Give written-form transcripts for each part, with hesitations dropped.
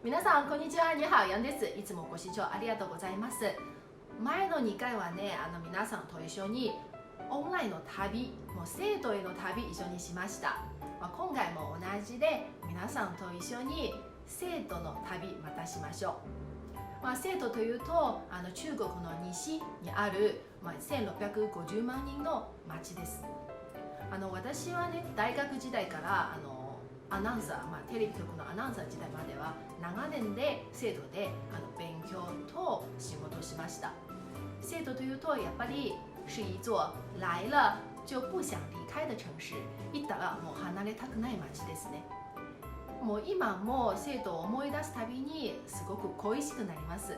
皆さんこんにちは、你好、ヤンです。いつもご視聴ありがとうございます。前の2回はね、皆さんと一緒にオンラインの旅、生徒への旅一緒にしました。今回も同じで皆さんと一緒に生徒の旅またしましょう。生徒というと中国の西にある、1650万人の町です。私はね、大学時代からアナウンサー、テレビ局のアナウンサー時代までは長年で生徒で勉強と仕事をしました。生徒というとやっぱり是一座来了就不想離開的城市。行ったらもう離れたくない街ですね。もう今も生徒を思い出すたびにすごく恋しくなります。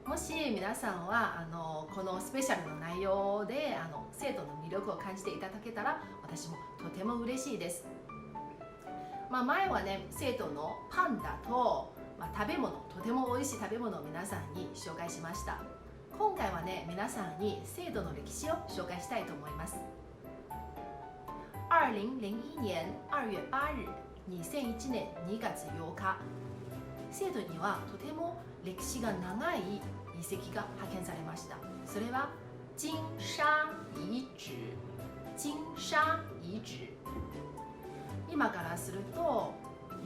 もし皆さんはこのスペシャルの内容で生徒の魅力を感じていただけたら私もとても嬉しいです。前はね、生徒のパンダと、食べ物、とても美味しい食べ物を皆さんに紹介しました。今回はね、皆さんに成都の歴史を紹介したいと思います。2001年2月8日、2001年2月8日、成都にはとても歴史が長い遺跡が発見されました。それは金砂遺址。金砂遺址。今からすると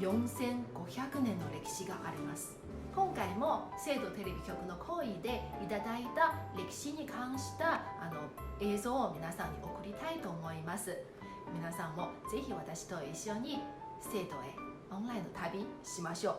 4500年の歴史があります。今回も成都テレビ局の講義でいただいた歴史に関した映像を皆さんに送りたいと思います。皆さんもぜひ私と一緒に成都へオンラインの旅しましょう。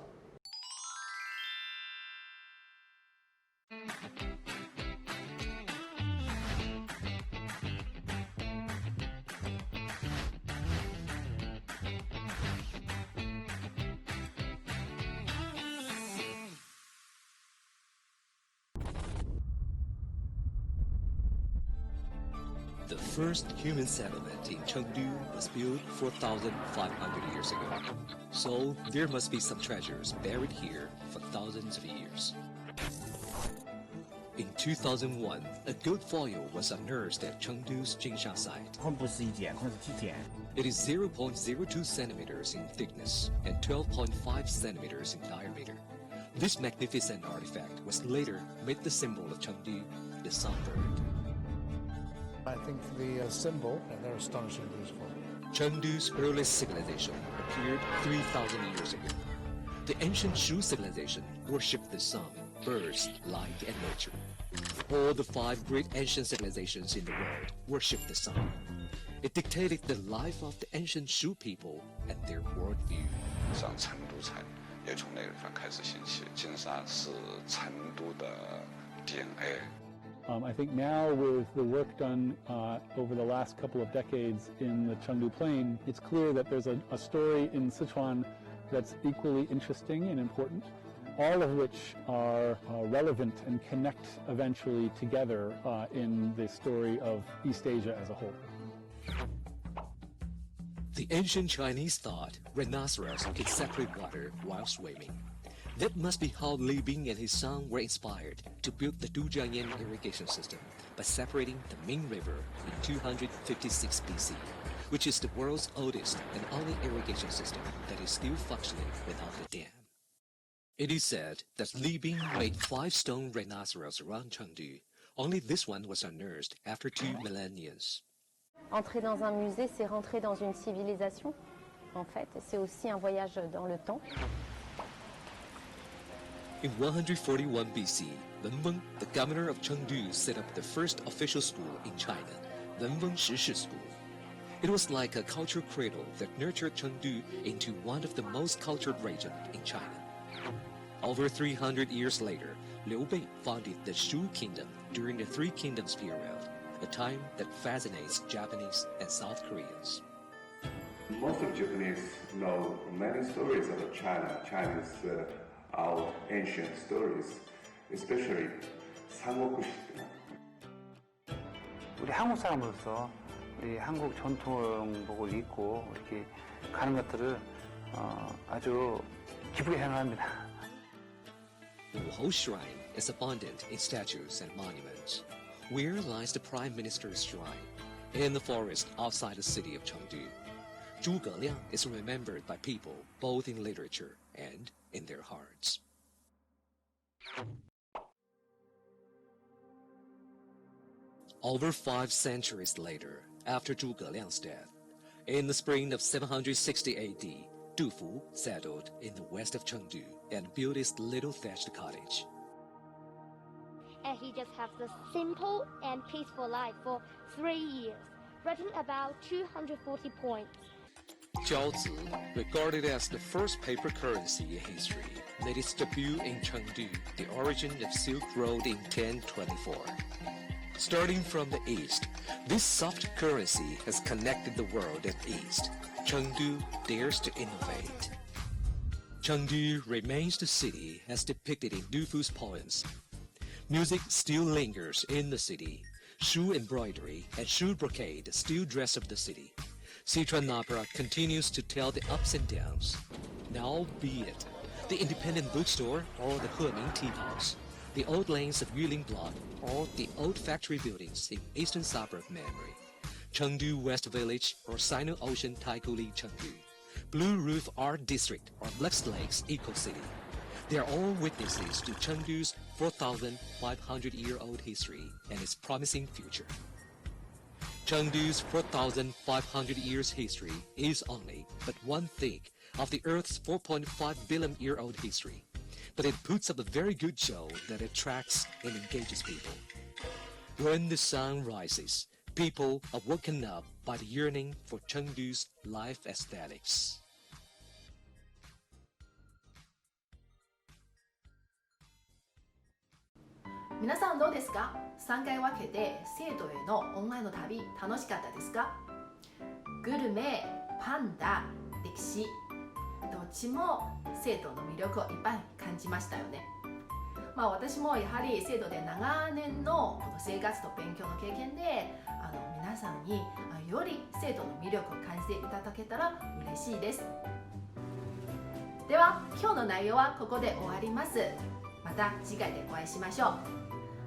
The first human settlement in Chengdu was built 4,500 years ago, so there must be some treasures buried here for thousands of years. In 2001, a goat foil was unearthed at Chengdu's Jingsha site. 控不是一点，控是体检。 It is 0.02 centimeters in thickness and 12.5 centimeters in diameter. This magnificent artifact was later made the symbol of Chengdu, the songbird. I think the symbol, and they're astonishingly beautiful. Chengdu's earliest civilization appeared 3,000 years ago. The ancient Shu civilization worshipped the sun, birds, light, and nature. All the 5 great ancient civilizations in the world worshipped the sun. It dictated the life of the ancient Shu people and their worldview. 像成都菜也从那个地方开始兴起，金沙是成都的 DNA。 I think now with the work done over the last couple of decades in the Chengdu Plain, it's clear that there's a story in Sichuan that's equally interesting and important, all of which are relevant and connect eventually together in the story of East Asia as a whole. The ancient Chinese thought rhinoceros could separate water while swimming. That must be how Li Bing and his son were inspired to build the Dujiangyan irrigation system by separating the Ming River in 256 BC, which is the world's oldest and only irrigation system that is still functioning without a dam. It is said that Li Bing made 5 stone rhinoceros around Chengdu. Only this one was unearthed after 2 millennia. Entrer dans un musée, c'est rentrer dans une civilisation, en fait. C'est aussi un voyage dans le temps. In 141 BC, Wenweng, the governor of Chengdu, set up the first official school in China, Wenweng Shishi School. It was like a cultural cradle that nurtured Chengdu into one of the most cultured regions in China. Over 300 years later, Liu Bei founded the Shu Kingdom during the Three Kingdoms period, a time that fascinates Japanese and South Koreans. Most of Japanese know many stories about China, Chinese our ancient stories, especially 삼국시. 우리 한국 사람으로서 우리 한국 전통복을 입고 이렇게 가는 것들을 아주 기쁘게 생각합니다. Wuhou Shrine is abundant in statues and monuments. Where lies the Prime Minister's shrine? In the forest outside the city of Chengdu. Zhuge Liang is remembered by people both in literature and in their hearts. Over 5 centuries later, after Zhuge Liang's death, in the spring of 760 AD, Du Fu settled in the west of Chengdu and built his little thatched cottage. And he just has a simple and peaceful life for 3 years, written about 240 points. Jiaozi, regarded as the first paper currency in history, made its debut in Chengdu, the origin of Silk Road in 1024. Starting from the east, this soft currency has connected the world at east. Chengdu dares to innovate. Chengdu remains the city as depicted in Du Fu's poems. Music still lingers in the city. Shoe embroidery and shoe brocade still dress up the city. Sichuan opera continues to tell the ups and downs. Now be it the independent bookstore or the Heming tea house, the old lanes of Yuling Block or the old factory buildings in eastern suburb memory, Chengdu West Village or Sino-Ocean Taikuli Chengdu, Blue Roof Art District or Lux Lakes Eco City. They are all witnesses to Chengdu's 4,500-year-old history and its promising future. Chengdu's 4,500 years history is only but one thing of the Earth's 4.5 billion-year-old history, but it puts up a very good show that attracts and engages people. When the sun rises, people are woken up by the yearning for Chengdu's life aesthetics. 皆さんどうですか？ 3回分けて成都へのオンラインの旅楽しかったですか？グルメ、パンダ、歴史、どっちも成都の魅力をいっぱい感じましたよね。私もやはり成都で長年の生活と勉強の経験で皆さんにより成都の魅力を感じていただけたら嬉しいです。では今日の内容はここで終わります。また次回でお会いしましょう。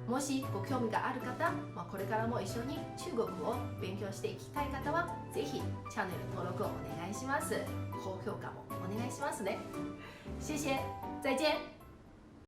もしご興味がある方、これからも一緒に中国を勉強していきたい方はぜひチャンネル登録をお願いします。高評価もお願いしますね。谢谢，再见。